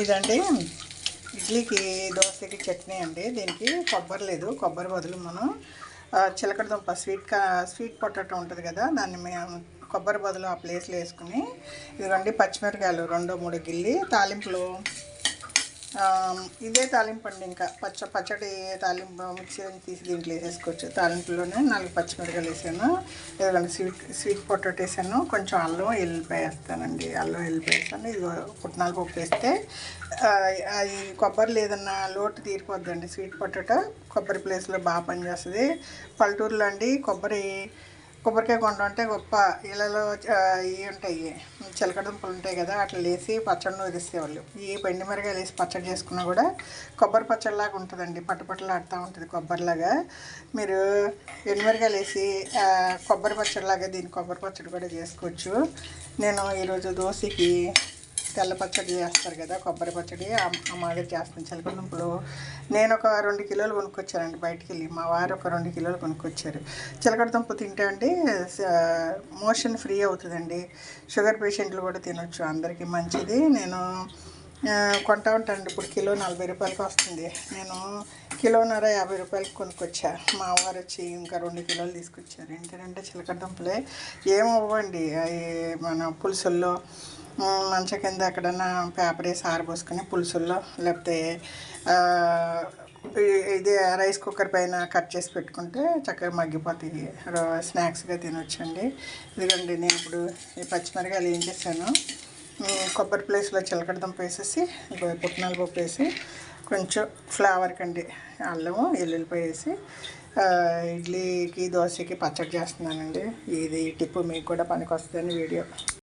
ఇదండి ఇడ్లీకి దోశకి చట్నీ అండి. దీనికి కొబ్బరి లేదు, కొబ్బరి బదులు మనం చిలకడ దుంప స్వీట్ పొటాటో ఉంటుంది కదా, దాన్ని మేము కొబ్బరి బదులు ఆ ప్లేస్లో వేసుకుని ఇదిగోండి పచ్చిమిరకాయలు 2-3 గిల్లి తాలింపులు. ఇదే తాలింపు అండి. ఇంకా పచ్చడి తాలింపు మిక్సీ తీసి దీంట్లో వేసేసుకోవచ్చు. తాలింపులోనే 4 పచ్చిమిరకాయలు వేసాను, ఇదిగోండి స్వీట్ పొటాటో వేసాను, కొంచెం అల్లం ఎల్లిపాయ వేస్తానండి. అల్లం ఎల్లిపాయ వేస్తాను. ఇది పుట్నాల పప్పు వేస్తే అది కొబ్బరి లేదన్న లోటు తీరిపోద్దండి. స్వీట్ పొటాటో కొబ్బరి ప్లేస్లో బాగా పనిచేస్తుంది. పల్లెటూరులో అండి కొబ్బరికాయ కొండ ఉంటే గొప్ప ఇళ్ళలో ఇవి ఉంటాయి, చిలకడ దుంపలు ఉంటాయి కదా, అట్లా వేసి పచ్చడి నూరిసేవాళ్ళు. ఈ పండు మిరగాయలు వేసి పచ్చడి చేసుకున్నా కూడా కొబ్బరి పచ్చడిలాగా ఉంటుందండి, పట్టుపట్టలాడుతూ ఉంటుంది కొబ్బరిలాగా. మీరు ఎండుమిరగాయలు వేసి కొబ్బరి పచ్చడిలాగా దీన్ని కొబ్బరి పచ్చడి కూడా చేసుకోవచ్చు. నేను ఈరోజు దోశకి తెల్ల పచ్చడి చేస్తారు కదా, కొబ్బరి పచ్చడి ఆ మాదిరి చేస్తాను. చిలకడ దుంపలు నేను ఒక 2 కిలోలు కొనుక్కొచ్చానండి బయటికి వెళ్ళి. మా వారు ఒక 2 కిలోలు కొనుక్కొచ్చారు. చిలకడ దుంప తింటే అండి మోషన్ ఫ్రీ అవుతుందండి. షుగర్ పేషెంట్లు కూడా తినొచ్చు, అందరికీ మంచిది. నేను కొంటా ఉంటానండి. ఇప్పుడు కిలో 40 రూపాయలకి వస్తుంది. నేను కిలోన్నర 50 రూపాయలకి కొనుక్కొచ్చా. మా వారు వచ్చి ఇంకా 2 కిలోలు తీసుకొచ్చారు. ఏంటంటే చిలకడ దుంపలే ఏమవ్వండి, అవి మన పులుసుల్లో మంచం కింద ఎక్కడన్నా పేపర్ వేసి ఆరబోసుకొని పులుసుల్లో, లేకపోతే ఇది రైస్ కుక్కర్ పైన కట్ చేసి పెట్టుకుంటే చక్కగా మగ్గిపోతాయి, స్నాక్స్గా తినొచ్చండి. ఇదిగోండి నేను ఇప్పుడు ఈ పచ్చిమిరకాయలు ఏం చేశాను, కొబ్బరి ప్లేస్లో చిలకడ దుంప వేసేసి పుట్నాల పప్పు వేసి కొంచెం ఫ్లేవర్కి అండి అల్లము ఎల్లుల్లిపాయ వేసి ఇడ్లీకి దోశకి పచ్చడి చేస్తున్నానండి. ఇది టిప్పు మీకు కూడా పనికి వస్తుందని వీడియో.